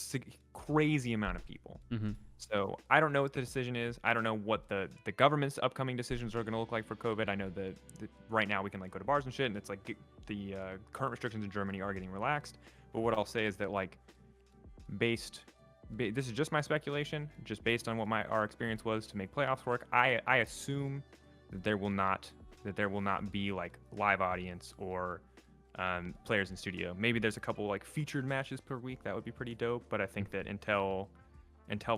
crazy amount of people. Mm-hmm. So I don't know what the decision is. I don't know what the government's upcoming decisions are going to look like for COVID. I know that right now we can like go to bars and shit, and it's like the current restrictions in Germany are getting relaxed. But what I'll say is that like this is just my speculation, just based on what our experience was to make playoffs work. I assume that there will not be like live audience or players in studio. Maybe there's a couple like featured matches per week. That would be pretty dope. But I think that until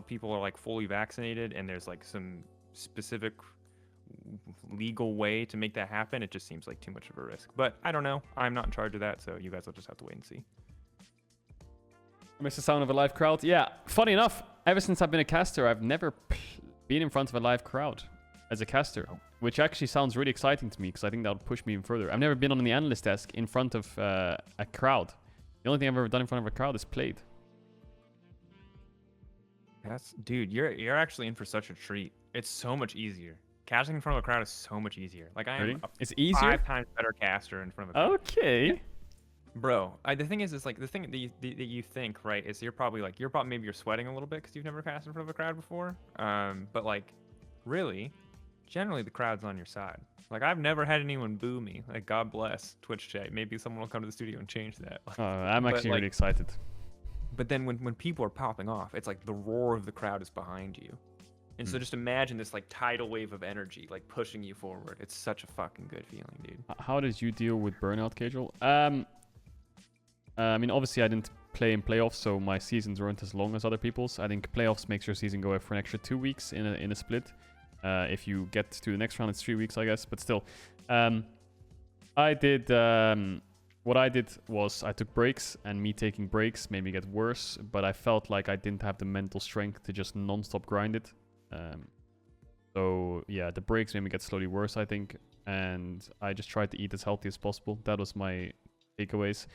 people are like fully vaccinated and there's like some specific legal way to make that happen, it just seems like too much of a risk. But I don't know. I'm not in charge of that, so you guys will just have to wait and see. I miss the sound of a live crowd. Yeah, funny enough, ever since I've been a caster, I've never been in front of a live crowd as a caster, which actually sounds really exciting to me because I think that would push me even further. I've never been on the analyst desk in front of a crowd. The only thing I've ever done in front of a crowd is played. Dude, you're actually in for such a treat. It's so much easier. Casting in front of a crowd is so much easier. Like I am it's easier? 5 times better caster in front of a crowd. Okay. Yeah. Bro, the thing is like the thing that you think, right, is you're probably maybe you're sweating a little bit because you've never cast in front of a crowd before. But like really, generally the crowd's on your side. Like I've never had anyone boo me. Like God bless Twitch chat. Maybe someone will come to the studio and change that. I'm actually really excited. But then when people are popping off, it's like the roar of the crowd is behind you. And so just imagine this like tidal wave of energy like pushing you forward. It's such a fucking good feeling, dude. How did you deal with Burnout, Caedrel? I mean, obviously I didn't play in playoffs, so my seasons weren't as long as other people's. I think playoffs makes your season go for an extra 2 weeks in a split. If you get to the next round, it's 3 weeks, I guess. But still, I did what I did was I took breaks, and me taking breaks made me get worse, but I felt like I didn't have the mental strength to just non-stop grind it. So yeah, the breaks made me get slowly worse, I think, and I just tried to eat as healthy as possible. That was my takeaways.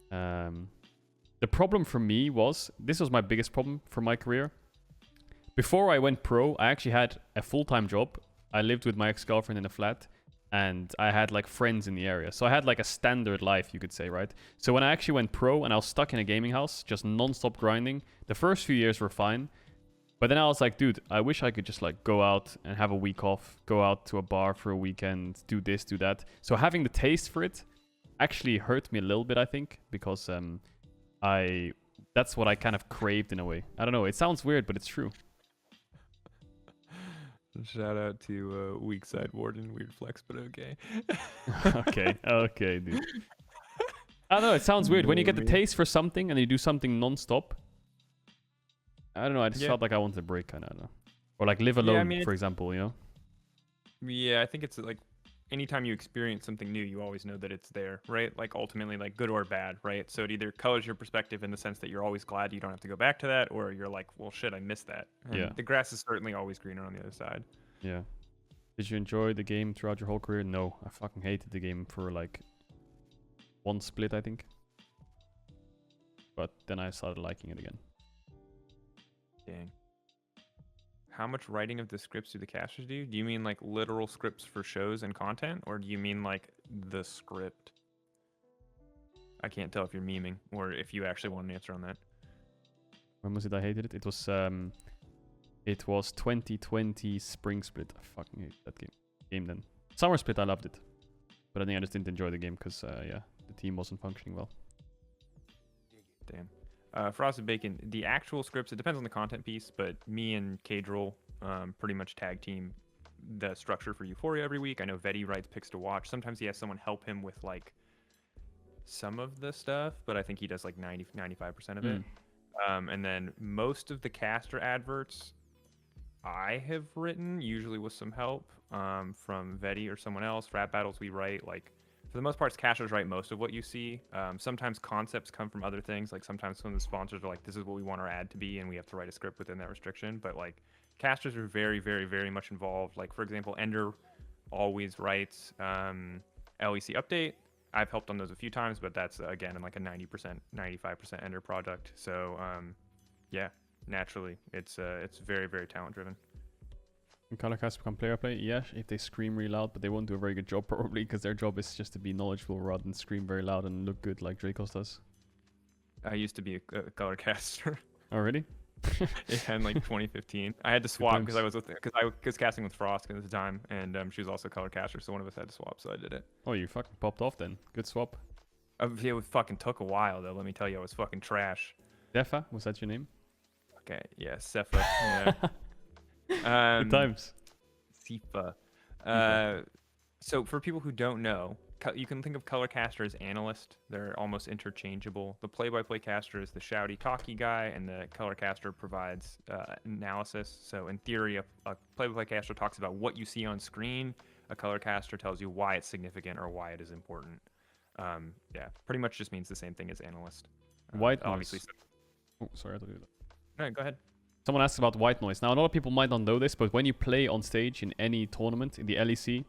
The problem for me was, this was my biggest problem for my career. Before I went pro, I actually had a full-time job. I lived with my ex-girlfriend in a flat, and I had like friends in the area. So I had like a standard life, you could say, right? So when I actually went pro and I was stuck in a gaming house, just non-stop grinding, the first few years were fine. But then I was like, dude, I wish I could just like go out and have a week off, go out to a bar for a weekend, do this, do that. So having the taste for it actually hurt me a little bit, I think, because that's what I kind of craved in a way. I don't know. It sounds weird, but it's true. Shout out to Weak Side Warden, weird flex, but okay. okay, dude. I don't know. It sounds weird when you get the taste for something and you do something non-stop. I don't know. I just felt like I wanted a break, kind of. I don't know. Or like live alone, for example. You know. Yeah, I think it's like anytime you experience something new, you always know that it's there, right? Like ultimately, like good or bad, right? So it either colors your perspective in the sense that you're always glad you don't have to go back to that, or you're like, well, shit, I missed that. And the grass is certainly always greener on the other side. Yeah. Did you enjoy the game throughout your whole career? No, I fucking hated the game for like one split, I think. But then I started liking it again. Dang. How much writing of the scripts do the casters do? Do you mean like literal scripts for shows and content, or do you mean like the script? I can't tell if you're memeing or if you actually want an answer on that. When was it I hated it? It was 2020 Spring Split. I fucking hate that game then. Summer Split, I loved it. But I think I just didn't enjoy the game because, the team wasn't functioning well. Damn. Frosted Bacon, the actual scripts, it depends on the content piece, but me and Caedrel pretty much tag team the structure for Euphoria every week. I know Vedi writes picks to watch. Sometimes he has someone help him with like some of the stuff, but I think he does like 95% of it. And then most of the caster adverts I have written, usually with some help from Vedi or someone else. Rap battles we write, like for the most part, casters write most of what you see. Sometimes concepts come from other things. Like sometimes some of the sponsors are like, this is what we want our ad to be, and we have to write a script within that restriction. But like casters are very, very, very much involved. Like for example, Ender always writes LEC update. I've helped on those a few times, but that's again in like a 90%, 95% Ender product. So yeah, naturally, it's very, very talent driven. Can color cast become player play? Yeah, if they scream really loud, but they won't do a very good job probably because their job is just to be knowledgeable rather than scream very loud and look good like Drakos does. I used to be a color caster. Oh, really? Yeah, in like 2015. I had to swap because I was casting with Frost at the time, and she was also a color caster, so one of us had to swap, so I did it. Oh, you fucking popped off then. Good swap. It fucking took a while though. Let me tell you, I was fucking trash. Defa, was that your name? Okay, yeah, Sefa. Yeah. Good times. Sifa. So for people who don't know, you can think of color caster as analyst. They're almost interchangeable. The play-by-play caster is the shouty, talky guy, and the color caster provides analysis. So in theory, a play-by-play caster talks about what you see on screen. A color caster tells you why it's significant or why it is important. Yeah, pretty much just means the same thing as analyst. White noise. Obviously. Oh, sorry, I thought you did that. No, go ahead. Someone asked about white noise. Now, a lot of people might not know this, but when you play on stage in any tournament, in the LEC,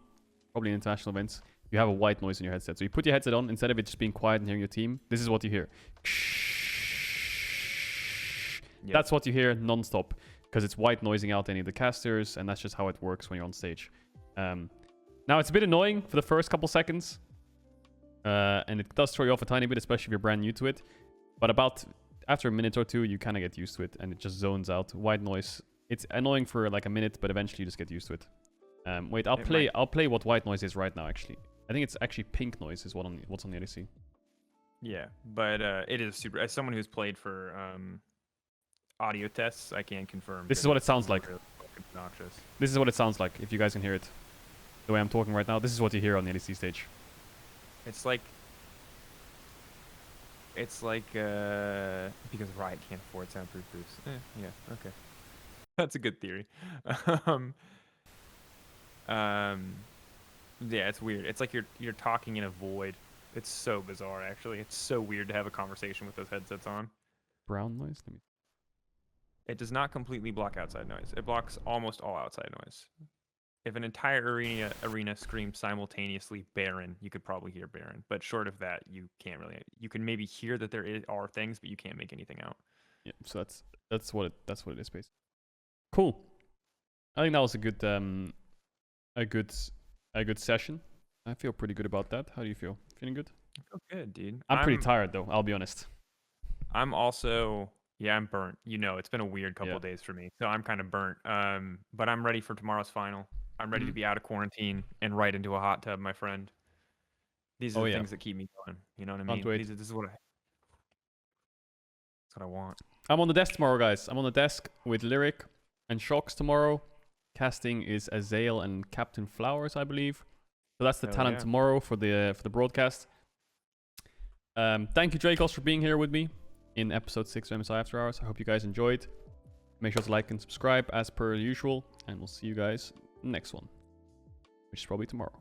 probably in international events, you have a white noise in your headset. So you put your headset on, instead of it just being quiet and hearing your team, this is what you hear. Yep. That's what you hear non-stop, because it's white noising out any of the casters, and that's just how it works when you're on stage. Now, it's a bit annoying for the first couple seconds, and it does throw you off a tiny bit, especially if you're brand new to it. But after a minute or two, you kind of get used to it, and it just zones out. White noise, it's annoying for like a minute, but eventually you just get used to it. Wait, I'll play what white noise is right now, actually. I think it's actually pink noise is what's on the LEC. Yeah, but it is super. As someone who's played for audio tests, I can confirm. This is what it sounds like. Really obnoxious. This is what it sounds like, if you guys can hear it. The way I'm talking right now, this is what you hear on the LEC stage. It's like because Riot can't afford soundproof booths. Yeah, okay. That's a good theory. Yeah, it's weird. It's like you're talking in a void. It's so bizarre, actually. It's so weird to have a conversation with those headsets on. Brown noise. Let me. It does not completely block outside noise. It blocks almost all outside noise. If an entire arena screams simultaneously Baron, you could probably hear Baron. But short of that, you can't really. You can maybe hear that are things, but you can't make anything out. Yeah, so that's what it is, basically. Cool. I think that was a good session. I feel pretty good about that. How do you feel? Feeling good? I feel good, dude. I'm pretty tired though. I'll be honest. I'm also. Yeah, I'm burnt. You know, it's been a weird couple of days for me, so I'm kind of burnt. But I'm ready for tomorrow's final. I'm ready to be out of quarantine and right into a hot tub, my friend. These are the things that keep me going. You know what I mean? This is what that's what I want. I'm on the desk tomorrow, guys. I'm on the desk with Lyric and Shocks tomorrow. Casting is Azael and Captain Flowers, I believe. So that's the talent tomorrow for the broadcast. Thank you, Drakos, for being here with me in episode 6 of MSI After Hours. I hope you guys enjoyed. Make sure to like and subscribe as per usual, and we'll see you guys next one, which is probably tomorrow.